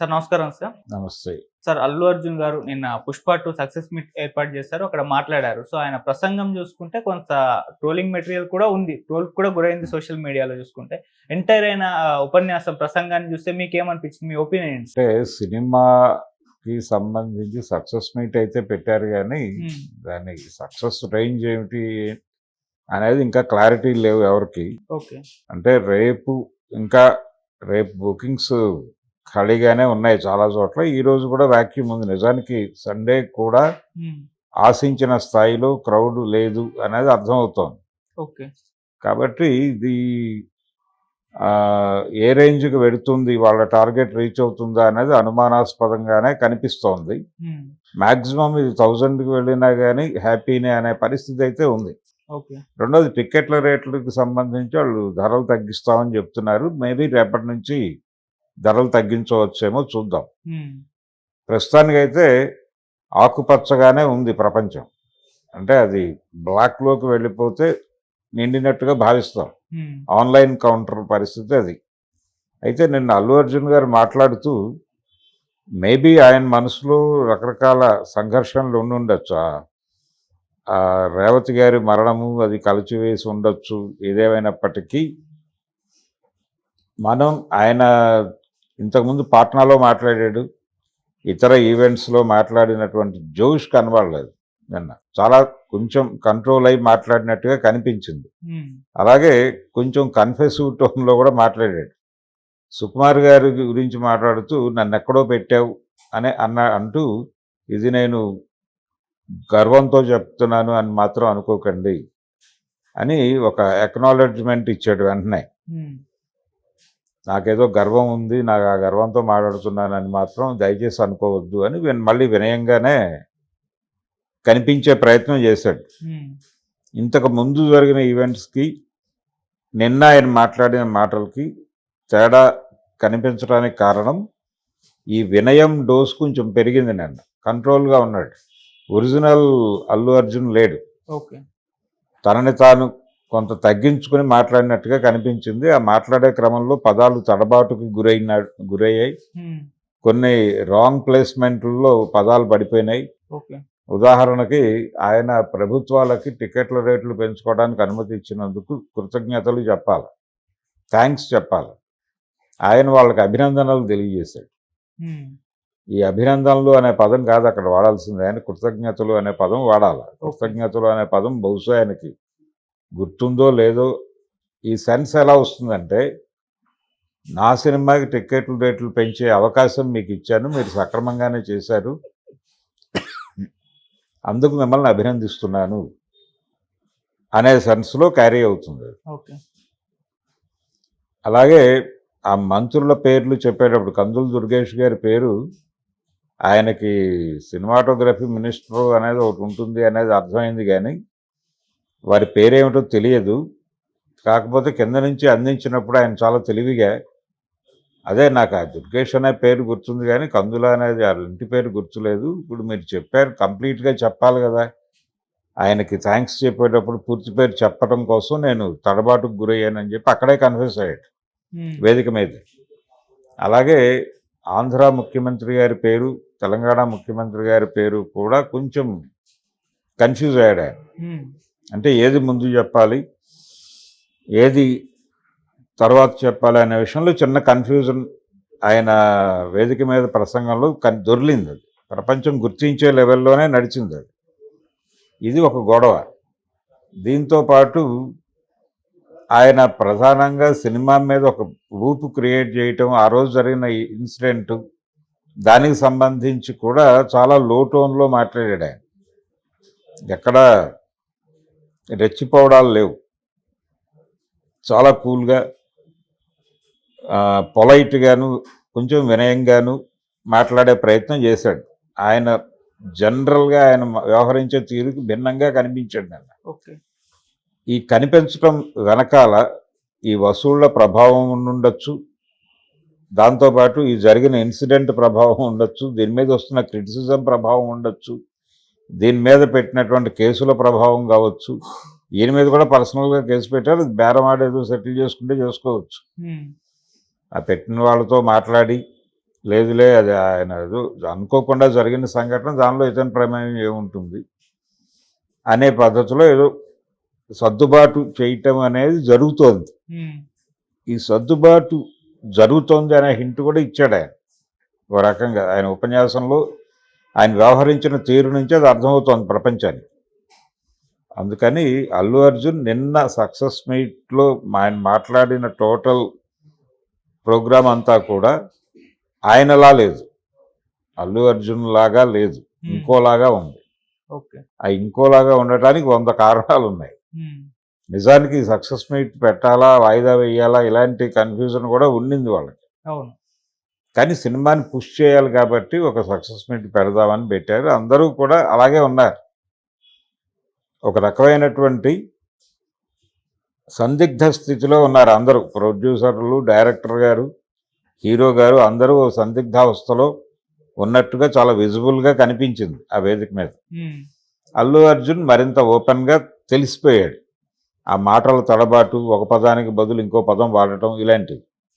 Sir నమస్కారం sir. నమస్తే. Sir Allu Arjun గారు నిన్న 'పుష్ప 2' సక్సెస్ మీట్ ఏర్పాటు చేశారు. అక్కడ మాట్లాడారు. సో, ఆయన ప్రసంగం చూసుకుంటే కొంత ట్రోలింగ్ మెటీరియల్ కూడా ఉంది. ట్రోల్‌కి కూడా గురైంది సోషల్ మీడియాలో చూసుకుంటే. ఎంటైర్ అయిన ఉపన్యాసం ప్రసంగాన్ని చూస్తే మీకేమనిపించింది? మీ ఒపీనియన్ ఏంటి సార్? అంటే సినిమాకి సంబంధించి సక్సెస్ మీట్ అయితే పెట్టారు గానీ, హ్మ్. దాని సక్సెస్ రేంజ్ ఏమిటి అనేది ఇంకా క్లారిటీ లేవు ఎవరికీ. ఓకే. అంటే ఇంకా రేపు బుకింగ్స్ ఖాళీగానే ఉన్నాయి చాలా చోట్ల. ఈరోజు కూడా వాక్యూమ్ ఉంది. నిజానికి సండే కూడా హ్మ్. ఆశించిన స్థాయిలో క్రౌడ్ లేదు అనేది అర్థమవుతోంది. ఓకే. కాబట్టి ఇది ఏ రేంజ్‌కి వెడుతుంది, వాళ్ళ టార్గెట్ రీచ్ అవుతుందా అనేది అనుమానాస్పదంగానే కనిపిస్తోంది. హ్మ్. మాక్సిమం ఇది 1000కి వెళ్ళినా గానీ హ్యాపీనే అనే పరిస్థితి అయితే ఉంది. ఓకే. రెండోది టికెట్ల రేట్లకు సంబంధించి వాళ్ళు ధరలు తగ్గిస్తామని చెప్తున్నారు. మేబీ రేపటి నుంచి ధరలు తగ్గించవచ్చేమో చూద్దాం. హ్మ్. ప్రస్తుతానికైతే ఆకుపచ్చగానే ఉంది ప్రపంచం. అంటే అది బ్లాక్‌లోకి వెళ్ళిపోతే నిండినట్టుగా భావిస్తాం. హ్మ్. ఆన్‌లైన్ కౌంటర్ పరిస్థితి అది. అయితే నిన్న అల్లు అర్జున్ గారు మాట్లాడుతూ మేబీ ఆయన మనసులో రకరకాల సంఘర్షణలు ఉండుండొచ్చు. రేవతి గారి మరణము అది కలచివేసి ఉండొచ్చు. ఏదేమైనప్పటికీ ఆయన ఇంతకుముందు పాట్నాలో మాట్లాడాడు. ఇతర ఈవెంట్స్‌లో మాట్లాడినటువంటి జోష్ కనబడలేదు నిన్న. చాలా కొంచెం కంట్రోల్ అయ్యి మాట్లాడినట్టుగా కనిపించింది. హ్మ్. అలాగే కొంచెం కన్ఫెసివ్ టోన్‌లో కూడా మాట్లాడాడు. సుకుమార్ గారి గురించి మాట్లాడుతూ నన్నెక్కడో పెట్టావు అంటూ ఇది నేను గర్వంతో చెప్తున్నాను అని మాత్రం అనుకోకండి అని ఒక అక్నాలెడ్జ్‌మెంట్ ఇచ్చాడు వెంటనే. హ్మ్. నాకేదో గర్వం ఉంది, నాకు ఆ గర్వంతో మాట్లాడుతున్నానని మాత్రం దయచేసి అనుకోవద్దు అని మళ్ళీ వినయంగానే కనిపించే ప్రయత్నం చేశాడు. హ్మ్. ఇంతకు ముందు జరిగిన ఈవెంట్స్‌కి నిన్న ఆయన మాట్లాడిన మాటలకి తేడా కనిపించడానికి కారణం ఈ వినయం డోస్ కొంచెం పెరిగింది నిన్న. కంట్రోల్‌గా ఉన్నాడు. ఒరిజినల్ అల్లు అర్జున్ లేడు. ఓకే. తనని తాను కొంత తగ్గించుకొని మాట్లాడినట్టుగా కనిపించింది. ఆ మాట్లాడే క్రమంలో పదాలు తడబాటుకు గురయ్యాయి. హ్మ్. కొన్ని రాంగ్ ప్లేస్‌మెంట్‌ల్లో పదాలు పడిపోయినాయి. ఓకే. ఉదాహరణకి ఆయన ప్రభుత్వాలకి టికెట్ల రేట్లు పెంచుకోవడానికి అనుమతి ఇచ్చినందుకు కృతజ్ఞతలు చెప్పాలి. థాంక్స్ చెప్పాలి. ఆయన వాళ్ళకి అభినందనలు తెలియజేశాడు. హ్మ్. ఈ అభినందనలు అనే పదం కాదు అక్కడ వాడాల్సింది. ఆయన కృతజ్ఞతలు అనే పదం వాడాలి. ఓకే. కృతజ్ఞతలు అనే పదం బహుశా ఆయనకి గుర్తుందో లేదో. ఈ సెన్స్ ఎలా వస్తుందంటే, నా సినిమాకి టికెట్ల రేట్లు పెంచే అవకాశం మీకు ఇచ్చాను, మీరు సక్రమంగానే చేశారు, అందుకు మిమ్మల్ని అభినందిస్తున్నాను అనే సెన్స్‌లో క్యారీ అవుతుంది. ఓకే. అలాగే ఆ మంత్రుల పేర్లు చెప్పేటప్పుడు కందుల దుర్గేష్ గారి పేరు ఆయనకి సినిమాటోగ్రఫీ మినిస్టర్ అనేది ఒకటి ఉంటుంది అనేది అర్థమైంది కానీ వారి పేరేమిటో తెలియదు. కాకపోతే కింద నుంచి అందించినప్పుడు ఆయన చాలా తెలివిగా అదే నాకు ఆ దుర్గేష్ అనే పేరు గుర్తుంది కానీ కందుల అనేది వాళ్ళ ఇంటి పేరు గుర్తులేదు. ఇప్పుడు మీరు చెప్పారు కంప్లీట్‌గా చెప్పాలి కదా! ఆయనకి థాంక్స్ చెప్పేటప్పుడు పూర్తి పేరు చెప్పడం కోసం నేను తడబాటుకు గురయ్యానని చెప్పి అక్కడే కన్ఫ్యూజ్ అయ్యాడు హ్మ్. వేదిక మీద. అలాగే ఆంధ్ర ముఖ్యమంత్రి గారి పేరు, తెలంగాణ ముఖ్యమంత్రి గారి పేరు కూడా కొంచెం కన్ఫ్యూజ్ అయ్యాడు ఆయన. హ్మ్. అంటే ఏది ముందు చెప్పాలి, ఏది తర్వాత చెప్పాలి అనే విషయంలో చిన్న కన్ఫ్యూజన్ ఆయన వేదిక మీద ప్రసంగంలో దొర్లింది. అది ప్రపంచం గుర్తించే లెవెల్లోనే నడిచింది అది. ఇది ఒక గొడవ. దీంతో పాటు ఆయన ప్రధానంగా సినిమా మీద ఒక ఊపు క్రియేట్ చేయటం, ఆ రోజు జరిగిన ఇన్సిడెంట్ దానికి సంబంధించి కూడా చాలా లో టోన్‌లో మాట్లాడాడు ఆయన. ఎక్కడ రెచ్చిపోవడాలు లేవు. చాలా కూల్‌గా పొలైట్‌గాను కొంచెం వినయంగాను మాట్లాడే ప్రయత్నం చేశాడు. ఆయన జనరల్‌గా ఆయన వ్యవహరించే తీరుకి భిన్నంగా కనిపించాడు నిన్న. ఓకే. ఈ కనిపించడం వెనకాల ఈ వసూళ్ల ప్రభావం ఉండుండొచ్చు. దాంతోపాటు ఈ జరిగిన ఇన్సిడెంట్ ప్రభావం ఉండొచ్చు. దీని మీద వస్తున్న క్రిటిసిజం ప్రభావం ఉండొచ్చు. దీని మీద పెట్టినటువంటి కేసుల ప్రభావం కావచ్చు. ఈయన మీద కూడా పర్సనల్‌గా కేసు పెట్టారు. బేరం ఆడేదో సెటిల్ చేసుకుంటే చేసుకోవచ్చు. హ్మ్. ఆ పెట్టిన వాళ్ళతో మాట్లాడి లేదులే అది ఆయన ఏదో అనుకోకుండా జరిగిన సంఘటన, దానిలో ఇతని ప్రమేయం ఏముంటుంది అనే పద్ధతిలో ఏదో సర్దుబాటు చేయటం అనేది జరుగుతోంది. ఉమ్, ఈ సర్దుబాటు జరుగుతోంది అనే హింట్ కూడా ఇచ్చాడు ఆయన ఒక రకంగా. ఆయన ఉపన్యాసంలో ఆయన వ్యవహరించిన తీరు నుంచి అది అర్థమవుతోంది ప్రపంచానికి. అందుకని అల్లు అర్జున్ నిన్న సక్సెస్ మీట్లో ఆయన మాట్లాడిన టోటల్ ప్రోగ్రామ్ అంతా కూడా ఆయనలా లేదు, అల్లు అర్జున్ లాగా లేదు, ఇంకోలాగా ఉంది. ఓకే. ఆ ఇంకోలాగా ఉండటానికి 100 కారణాలు ఉన్నాయి. ఉమ్, నిజానికి సక్సెస్ మీట్ పెట్టాలా, వాయిదా వేయాలా, ఇలాంటి కన్ఫ్యూజన్ కూడా ఉండింది వాళ్ళకి. అవును. కానీ సినిమాని పుష్ చేయాలి కాబట్టి ఒక సక్సెస్ మీట్ పెడదామని పెట్టారు. అందరూ కూడా అలాగే ఉన్నారు. ఒక రకమైనటువంటి సందిగ్ధ స్థితిలో ఉన్నారు అందరూ. ప్రొడ్యూసర్లు, డైరెక్టర్ గారు, హీరో గారు అందరూ ఓ సందిగ్ధావస్థలో ఉన్నట్టుగా చాలా విజిబుల్గా కనిపించింది ఆ వేదిక మీద. ఉమ్, అల్లు అర్జున్ మరింత ఓపెన్గా తెలిసిపోయాడు. ఆ మాటల తడబాటు, ఒక పదానికి బదులు ఇంకో పదం వాడటం, ఇలాంటివి.